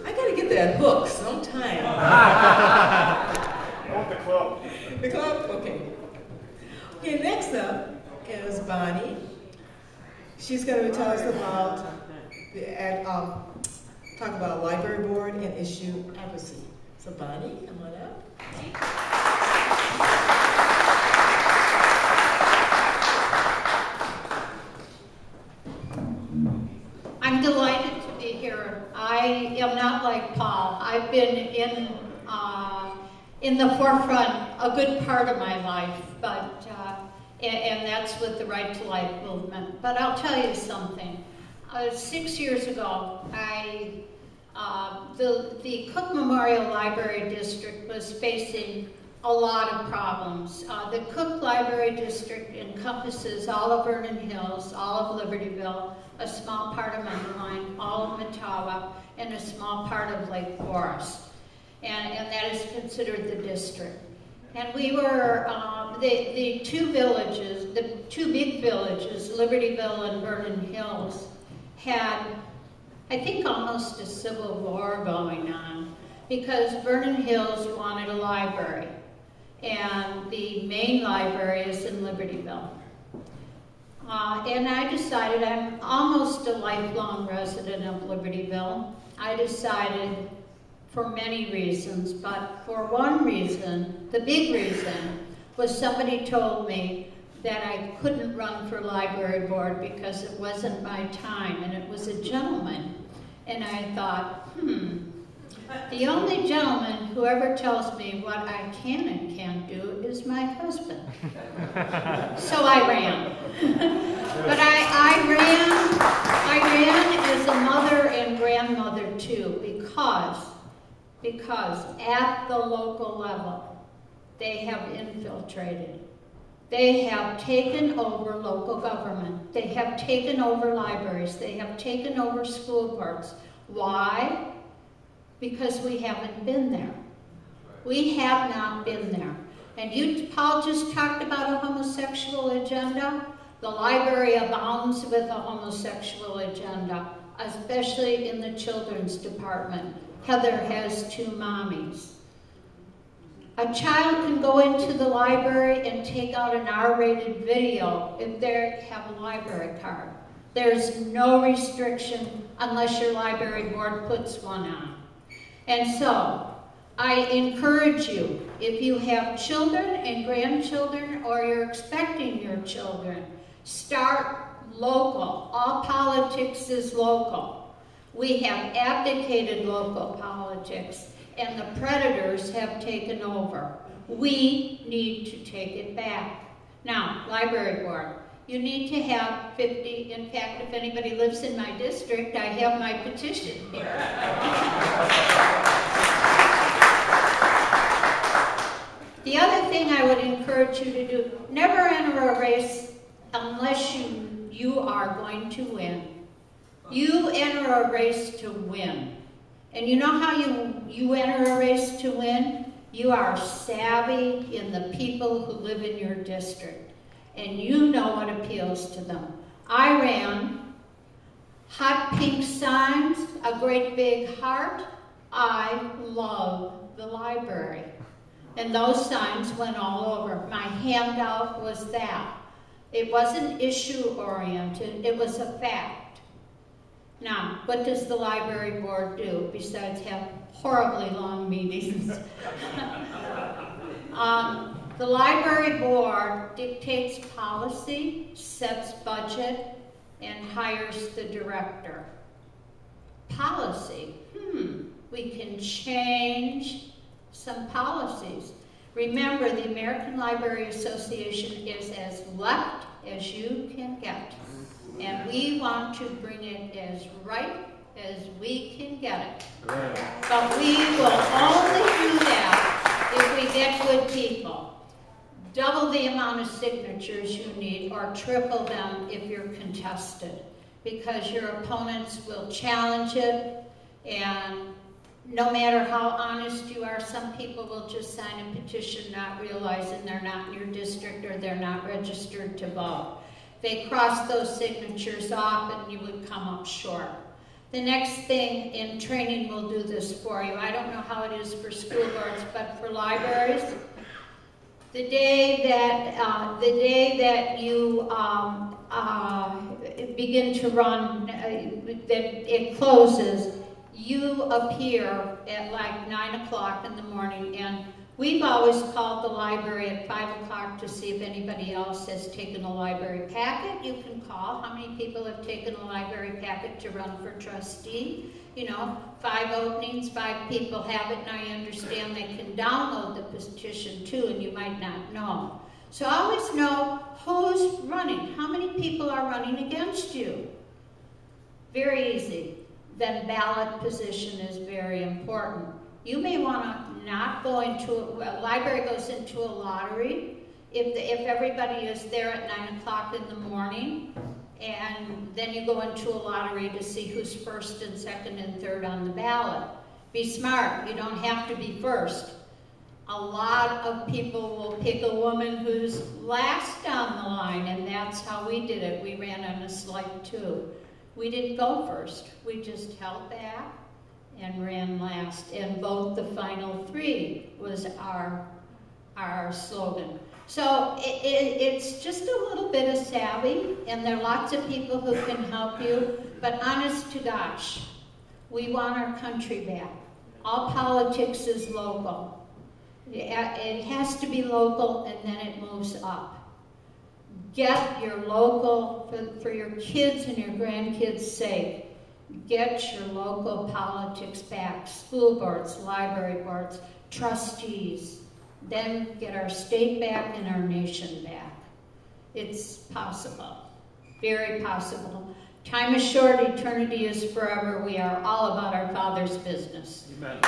I gotta get that hook sometime. I want the club. The club? Okay. Okay, next up is Bonnie. She's going to tell us about talk about library board and issue advocacy. So Bonnie, come on up. I'm delighted to be here. I am not like Paul. I've been in the forefront a good part of my life, but and that's with the Right to Life movement. But I'll tell you something. 6 years ago, the Cook Memorial Library District was facing a lot of problems. The Cook Library District encompasses all of Vernon Hills, all of Libertyville, a small part of Mundelein, all of Mattawa, and a small part of Lake Forest. And that is considered the district. And we were, the two villages, the two big villages, Libertyville and Vernon Hills, had, I think, almost a civil war going on because Vernon Hills wanted a library and the main library is in Libertyville. And I decided, I'm almost a lifelong resident of Libertyville. I decided, for many reasons, but for one reason, the big reason, was somebody told me that I couldn't run for library board because it wasn't my time, and it was a gentleman. And I thought, the only gentleman who ever tells me what I can and can't do is my husband. So I ran. But I ran as a mother and grandmother too, because at the local level, they have infiltrated. They have taken over local government. They have taken over libraries. They have taken over school boards. Why? Because we haven't been there. We have not been there. And Paul just talked about a homosexual agenda. The library abounds with a homosexual agenda, especially in the children's department. Heather has 2 mommies. A child can go into the library and take out an R-rated video if they have a library card. There's no restriction unless your library board puts one on. And so, I encourage you, if you have children and grandchildren or you're expecting your children, start local. All politics is local. We have abdicated local politics and the predators have taken over. We need to take it back. Now, library board, you need to have 50, in fact, if anybody lives in my district, I have my petition here. The other thing I would encourage you to do, never enter a race unless you are going to win. You enter a race to win. And you know how you enter a race to win? You are savvy in the people who live in your district. And you know what appeals to them. I ran hot pink signs, a great big heart. I love the library. And those signs went all over. My handout was that. It wasn't issue-oriented, it was a fact. Now, what does the library board do besides have horribly long meetings? The library board dictates policy, sets budget, and hires the director. Policy, we can change some policies. Remember, the American Library Association is as left as you can get. And we want to bring it as right as we can get it. But we will only do that if we get good people. Double the amount of signatures you need or triple them if you're contested, because your opponents will challenge it, and no matter how honest you are, some people will just sign a petition not realizing they're not in your district or they're not registered to vote. They cross those signatures off and you would come up short. The next thing in training, we'll do this for you. I don't know how it is for school boards, but for libraries, the day that you begin to run, that it closes, you appear at like 9 o'clock in the morning, and we've always called the library at 5 o'clock to see if anybody else has taken a library packet. You can call how many people have taken a library packet to run for trustee. You know, 5 openings, 5 people have it, and I understand they can download the petition too, and you might not know. So always know who's running, how many people are running against you. Very easy. Then ballot position is very important. You may want to not go into, a library goes into a lottery if everybody is there at 9 o'clock in the morning, and then you go into a lottery to see who's first and second and third on the ballot. Be smart, you don't have to be first. A lot of people will pick a woman who's last on the line, and that's how we did it. We ran on a slide too. We didn't go first, we just held back and ran last, and vote the final 3 was our slogan. So it's just a little bit of savvy, and there are lots of people who can help you, but honest to gosh, we want our country back. All politics is local. It has to be local, and then it moves up. Get your local, for your kids and your grandkids' sake, get your local politics back. School boards, library boards, trustees. Then get our state back and our nation back. It's possible, very possible. Time is short, eternity is forever. We are all about our Father's business. Amen.